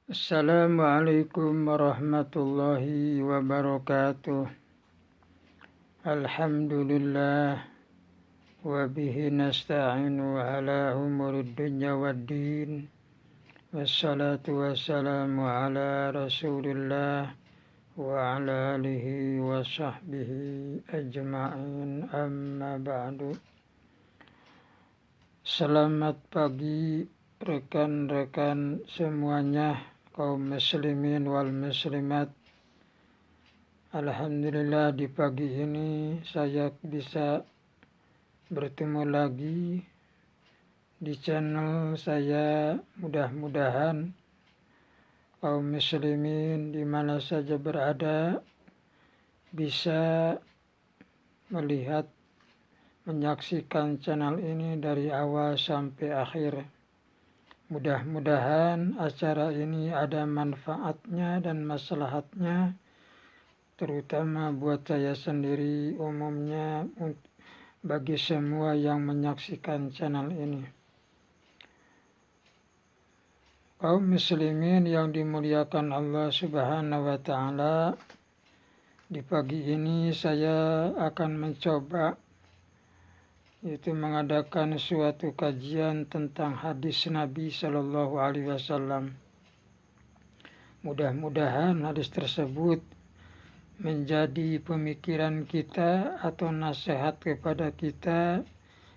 Assalamualaikum warahmatullahi wabarakatuh. Alhamdulillah wa bihi nasta'inu ala umurid dunya waddin. Wassalatu wassalamu ala Rasulillah wa ala alihi wa sahbihi ajma'in, amma ba'du. Selamat pagi rekan-rekan semuanya, kaum muslimin wal muslimat. Alhamdulillah di pagi ini saya bisa bertemu lagi di channel saya. Mudah-mudahan kaum muslimin di mana saja berada bisa melihat, menyaksikan channel ini dari awal sampai akhir. Mudah-mudahan acara ini ada manfaatnya dan maslahatnya, terutama buat saya sendiri, umumnya bagi semua yang menyaksikan channel ini. Kaum muslimin yang dimuliakan Allah Subhanahu wa Ta'ala, di pagi ini saya akan mencoba yaitu mengadakan suatu kajian tentang hadis Nabi Sallallahu Alaihi Wasallam. Mudah-mudahan hadis tersebut menjadi pemikiran kita atau nasihat kepada kita,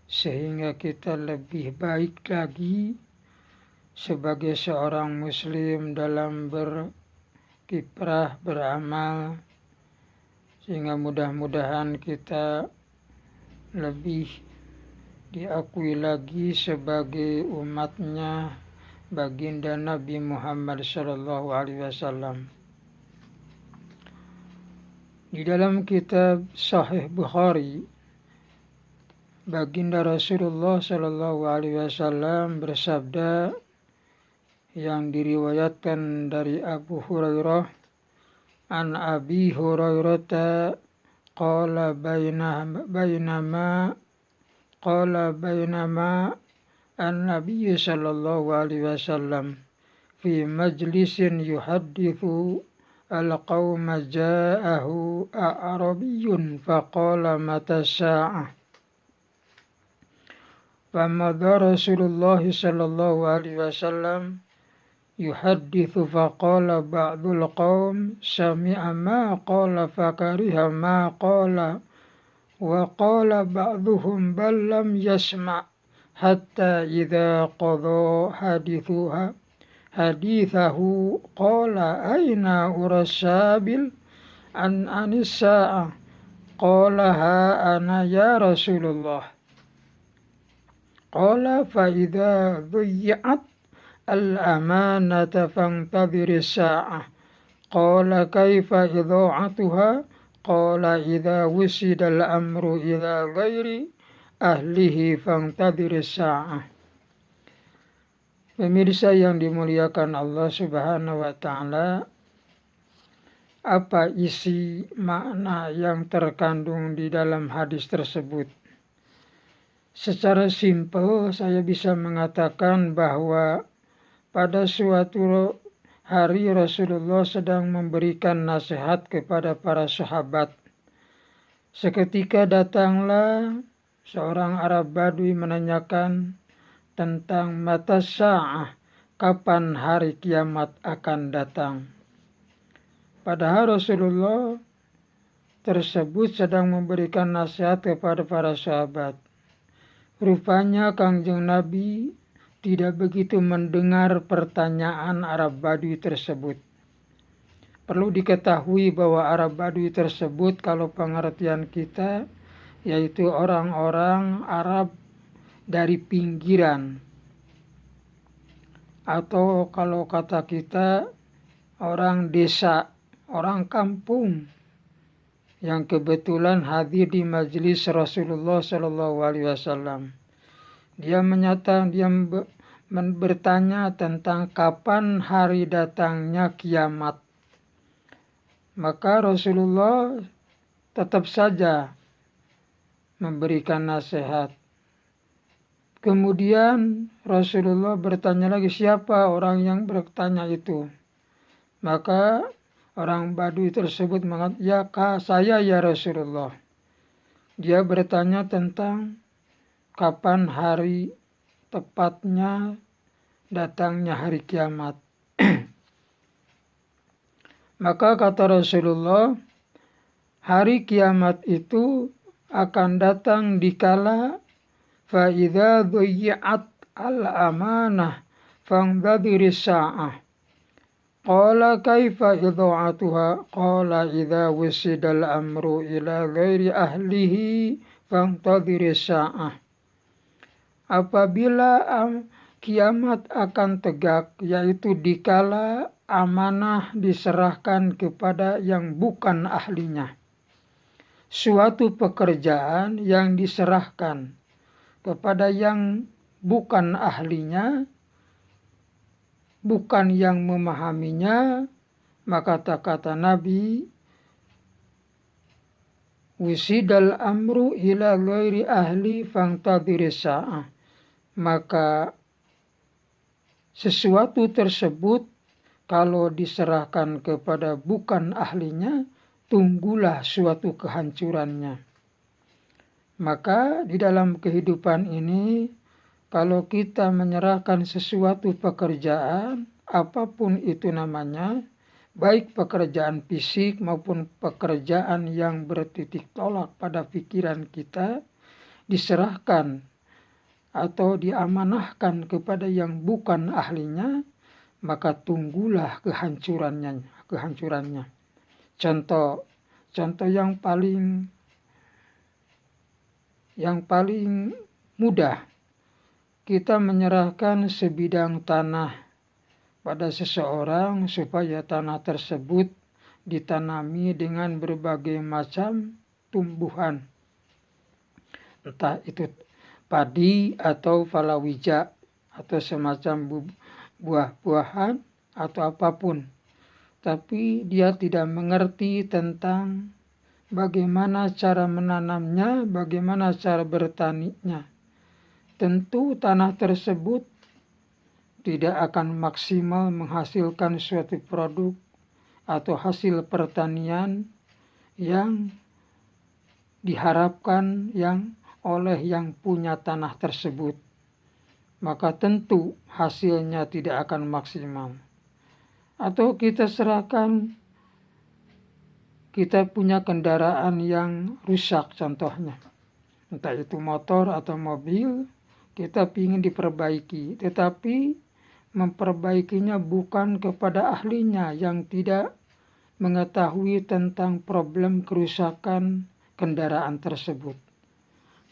sehingga kita lebih baik lagi sebagai seorang muslim dalam berkiprah, beramal, sehingga mudah-mudahan kita lebih diakui lagi sebagai umatnya baginda Nabi Muhammad Sallallahu Alaihi Wasallam. Di dalam kitab Sahih Bukhari, baginda Rasulullah Sallallahu Alaihi Wasallam bersabda, yang diriwayatkan dari Abu Hurairah, an Abi Hurairah qala bainama an-nabiy sallallahu alaihi wasallam fi majlisin yuhaddithu al-qawma ja'ahu a'rabiyyun faqala mata as-sa'ah famadha Rasulullah sallallahu alaihi wasallam yuhaddithu faqala ba'dul qawm sami'a ma qala fakariha ma qala wa qala ba'duhum bal lam yasma' hatta idza qadha hadithahu qala aina urasabil anis sa'ah qala ha ana ya Rasulullah qala fa idza dhuyyi'at al-amanata fantadhir as-sa'ah qala kaifa idha'atuha qala idza wusida al-amru ila ghairi ahlihi fantadhir as-sa'ah. Pemirsa yang dimuliakan Allah Subhanahu wa Ta'ala, apa isi makna yang terkandung di dalam hadis tersebut? Secara simpel saya bisa mengatakan bahwa pada suatu hari Rasulullah sedang memberikan nasihat kepada para sahabat. Seketika datanglah seorang Arab Badui menanyakan tentang mata sa'ah, kapan hari kiamat akan datang. Padahal Rasulullah tersebut sedang memberikan nasihat kepada para sahabat. Rupanya Kangjeng Nabi tidak begitu mendengar pertanyaan Arab Badui tersebut. Perlu diketahui bahwa Arab Badui tersebut, kalau pengertian kita, yaitu orang-orang Arab dari pinggiran, atau kalau kata kita orang desa, orang kampung yang kebetulan hadir di majelis Rasulullah Sallallahu Alaihi Wasallam. Dia bertanya tentang kapan hari datangnya kiamat. Maka Rasulullah tetap saja memberikan nasihat. Kemudian Rasulullah bertanya lagi, siapa orang yang bertanya itu? Maka orang Badui tersebut mengatakan, ya saya ya Rasulullah. Dia bertanya tentang kapan hari tepatnya datangnya hari kiamat. Maka kata Rasulullah, hari kiamat itu akan datang dikala فَإِذَا ضُيِّعَتْ الْأَمَانَةُ فَانْتَظِرِ السَّاعَةَ قَالَ كَيْفَ إِضَاعَتُهَا قَالَ إِذَا وُسِدَ الْأَمْرُ إِلَى غَيْرِ أَهْلِهِ فَانْتَظِرِ السَّاعَةَ. Apabila kiamat akan tegak, yaitu dikala amanah diserahkan kepada yang bukan ahlinya. Suatu pekerjaan yang diserahkan kepada yang bukan ahlinya, bukan yang memahaminya, maka kata Nabi, wusidal amru ila ghairi ahli fangtadhiris sa'ah. Maka sesuatu tersebut kalau diserahkan kepada bukan ahlinya, tunggulah suatu kehancurannya. Maka di dalam kehidupan ini, kalau kita menyerahkan sesuatu pekerjaan, apapun itu namanya, baik pekerjaan fisik maupun pekerjaan yang bertitik tolak pada pikiran kita, diserahkan atau diamanahkan kepada yang bukan ahlinya, maka tunggulah kehancurannya. Contoh yang paling mudah, kita menyerahkan sebidang tanah pada seseorang supaya tanah tersebut ditanami dengan berbagai macam tumbuhan, entah itu padi atau palawija atau semacam buah-buahan atau apapun. Tapi dia tidak mengerti tentang bagaimana cara menanamnya, bagaimana cara bertaninya. Tentu tanah tersebut tidak akan maksimal menghasilkan suatu produk atau hasil pertanian yang diharapkan oleh yang punya tanah tersebut. Maka tentu hasilnya tidak akan maksimal. Atau kita punya kendaraan yang rusak contohnya, entah itu motor atau mobil, kita ingin diperbaiki, tetapi memperbaikinya bukan kepada ahlinya yang tidak mengetahui tentang problem kerusakan kendaraan tersebut.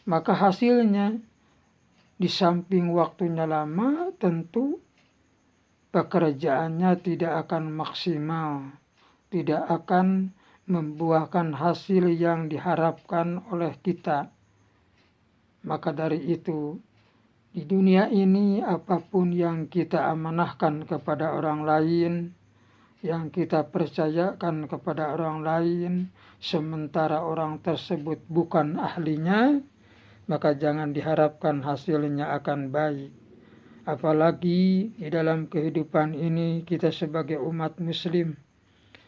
Maka hasilnya, di samping waktunya lama, tentu pekerjaannya tidak akan maksimal, tidak akan membuahkan hasil yang diharapkan oleh kita. Maka dari itu, di dunia ini apapun yang kita amanahkan kepada orang lain, yang kita percayakan kepada orang lain, sementara orang tersebut bukan ahlinya, maka jangan diharapkan hasilnya akan baik. Apalagi di dalam kehidupan ini kita sebagai umat muslim,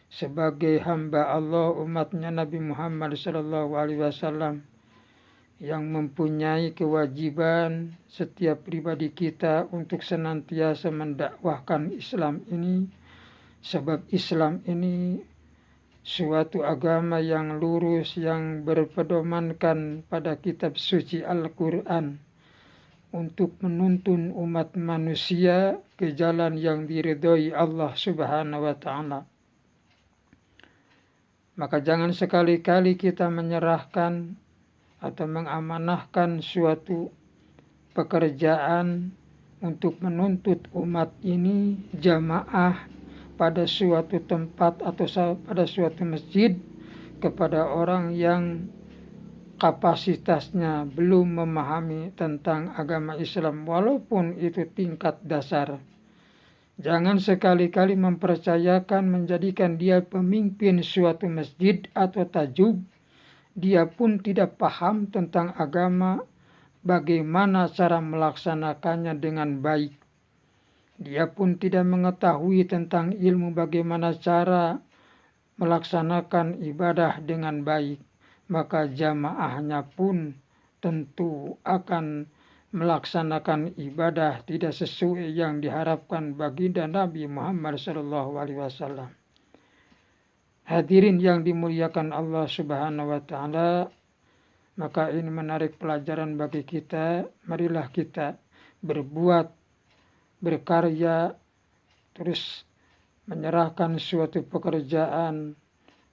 sebagai hamba Allah, umatnya Nabi Muhammad SAW, yang mempunyai kewajiban setiap pribadi kita untuk senantiasa mendakwahkan Islam ini. Sebab Islam ini suatu agama yang lurus, yang berpedomankan pada kitab suci Al-Quran, untuk menuntun umat manusia ke jalan yang diridhoi Allah Subhanahu wa Ta'ala. Maka jangan sekali-kali kita menyerahkan atau mengamanahkan suatu pekerjaan untuk menuntut umat ini jamaah pada suatu tempat atau pada suatu masjid kepada orang yang kapasitasnya belum memahami tentang agama Islam, walaupun itu tingkat dasar. Jangan sekali-kali mempercayakan, menjadikan dia pemimpin suatu masjid atau tajub. Dia pun tidak paham tentang agama, bagaimana cara melaksanakannya dengan baik. dia pun tidak mengetahui tentang ilmu bagaimana cara melaksanakan ibadah dengan baik, maka jamaahnya pun tentu akan melaksanakan ibadah tidak sesuai yang diharapkan baginda Nabi Muhammad SAW. Hadirin yang dimuliakan Allah Subhanahu wa Ta'ala, maka ini menarik pelajaran bagi kita. Marilah kita berbuat, berkarya, terus menyerahkan suatu pekerjaan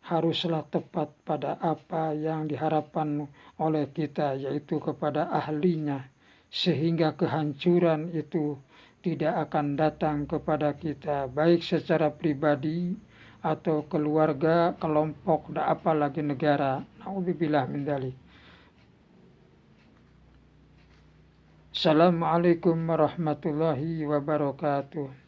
haruslah tepat pada apa yang diharapkan oleh kita, yaitu kepada ahlinya, sehingga kehancuran itu tidak akan datang kepada kita, baik secara pribadi atau keluarga, kelompok, dan apalagi negara. Na'udzubillah min dzalik. Assalamualaikum warahmatullahi wabarakatuh.